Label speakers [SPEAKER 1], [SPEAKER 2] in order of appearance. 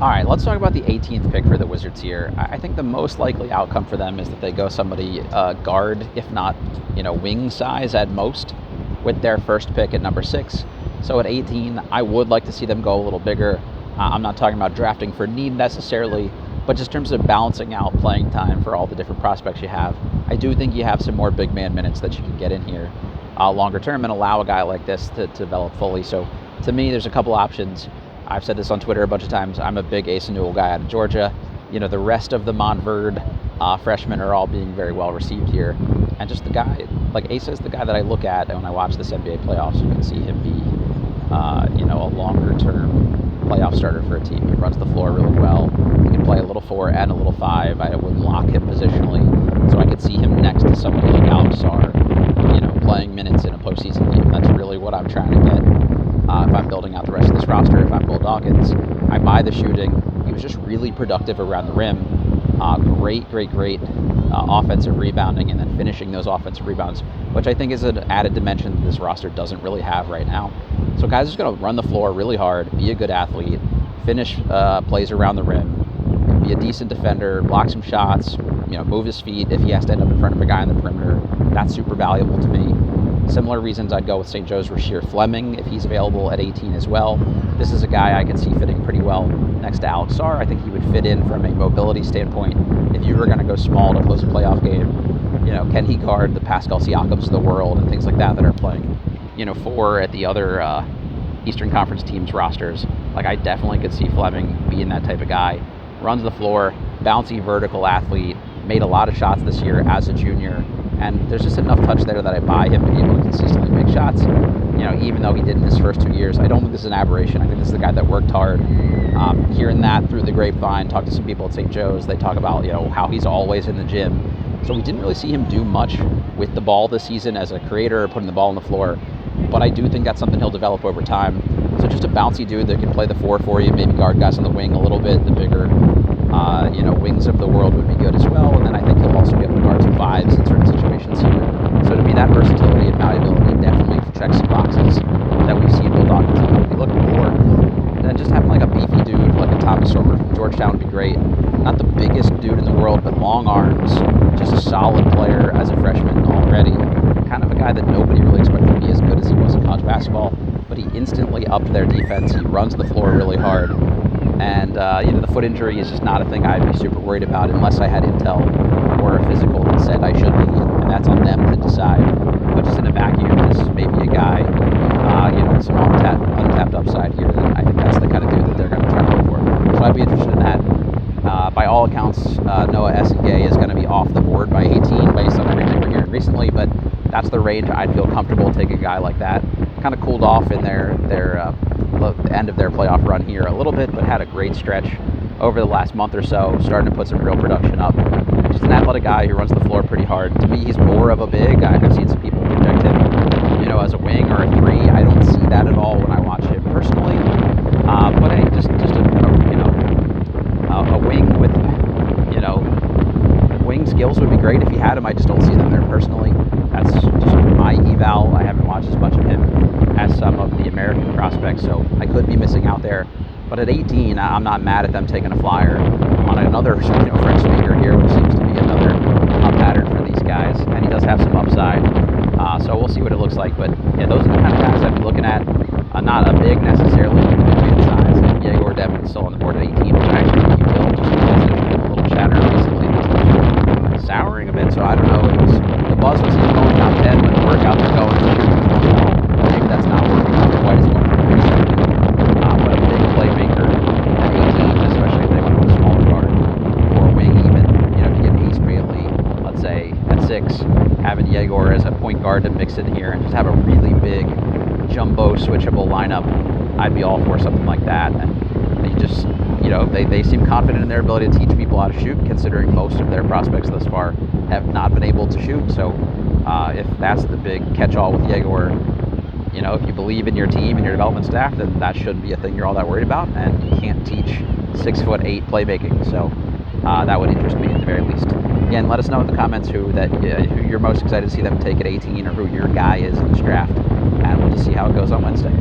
[SPEAKER 1] All right, let's talk about the 18th pick for the Wizards here. I think the most likely outcome for them is that they go somebody guard, if not, wing size at most, with their first pick at number 6. So at 18, I would like to see them go a little bigger. I'm not talking about drafting for need necessarily, but just in terms of balancing out playing time for all the different prospects you have. I do think you have some more big man minutes that you can get in here longer term and allow a guy like this to develop fully. So to me, there's a couple options. I've said this on Twitter a bunch of times. I'm a big Asa Newell guy out of Georgia. The rest of the Montverde freshmen are all being very well received here. And just the guy, like Asa is the guy that I look at, and when I watch this NBA playoffs, you can see him be, a longer-term playoff starter for a team. He runs the floor really well. He can play a little 4 and a little 5. I would lock him positionally, so I could see him next to somebody like Alex Sarr, playing minutes in a postseason game. That's really what I'm trying to get. If I'm building out the rest of this roster, if I'm Will Dawkins, I buy the shooting. He was just really productive around the rim. Great offensive rebounding, and then finishing those offensive rebounds, which I think is an added dimension that this roster doesn't really have right now. So guys are going to run the floor really hard, be a good athlete, finish plays around the rim, be a decent defender, block some shots, move his feet if he has to end up in front of a guy on the perimeter. That's super valuable to me. Similar reasons I'd go with St. Joe's Rasheer Fleming if he's available at 18 as well. This is a guy I could see fitting pretty well next to Alex Sarr. I think he would fit in from a mobility standpoint. If you were going to go small to close a playoff game, can he guard the Pascal Siakams of the world and things like that are playing, 4 at the other Eastern Conference teams' rosters? Like, I definitely could see Fleming being that type of guy. Runs the floor, bouncy vertical athlete, made a lot of shots this year as a junior. And there's just enough touch there that I buy him to be able to consistently make shots. Even though he did in his first 2 years, I don't think this is an aberration. I think this is the guy that worked hard. Hearing that through the grapevine, talk to some people at St. Joe's, they talk about, how he's always in the gym. So we didn't really see him do much with the ball this season as a creator, putting the ball on the floor. But I do think that's something he'll develop over time. So just a bouncy dude that can play the 4 for you, maybe guard guys on the wing a little bit. The bigger, wings of the world would be good as well. And then I think he'll also be able to guard some 5s in certain situations here. So to me, that versatility and malleability definitely checks some boxes that we've seen Will Dawkins be looking for. And then just having like a beefy dude like a Sorber from Georgetown would be great. Not the biggest dude in the world, but long arms. Just a solid player as a freshman already. Kind of a guy that nobody really expected to be as good as he was in college basketball. But he instantly upped their defense. He runs the floor really hard. And, the foot injury is just not a thing I'd be super worried about unless I had intel or a physical that said I should be, and that's on them to decide. But just in a vacuum, this is maybe a guy, with some untapped upside here. Then I think that's the kind of dude that they're going to try to look for. So I'd be interested in that. By all accounts, Noa Essengue is going to be off the board by 18 based on everything we're hearing recently, but that's the range I'd feel comfortable taking a guy like that. Kind of cooled off in the end of their playoff run here a little bit, but had a great stretch over the last month or so, starting to put some real production up. Just an athletic guy who runs the floor pretty hard. To me, he's more of a big. I've seen some people project him, as a wing or a 3. I don't see that at all when I watch him personally. But hey, just a wing with, wing skills would be great if he had him. I just don't see them there personally. That's just my eval. I haven't watched as much of him as some of the American prospects, so I could be missing out there. But at 18, I'm not mad at them taking a flyer on another, French speaker here, which seems to be another pattern for these guys. And he does have some upside, so we'll see what it looks like. But yeah, those are the kind of guys I'd be looking at. Not a big necessarily, but a big size. If Egor Demin is still on the board at 18, which I actually think he will, just because there's been a little chatter recently. It's souring a bit, so I don't know. The buzz was he's going top 10 when the workouts are going. Maybe that's not working out quite as much. But a big playmaker at 18, especially if they want to go smaller guard or wing even. If you get Ace Bailey, let's say at 6, having Egor as a point guard to mix in here and just have a really big jumbo switchable lineup, I'd be all for something like that. And they just, they seem confident in their ability to teach people how to shoot, considering most of their prospects thus far have not been able to shoot. So if that's the big catch-all with Egor, if you believe in your team and your development staff, then that shouldn't be a thing you're all that worried about. And you can't teach 6'8" playmaking. So that would interest me at the very least. Again, let us know in the comments who you're most excited to see them take at 18 or who your guy is in this draft. And we'll just see how it goes on Wednesday.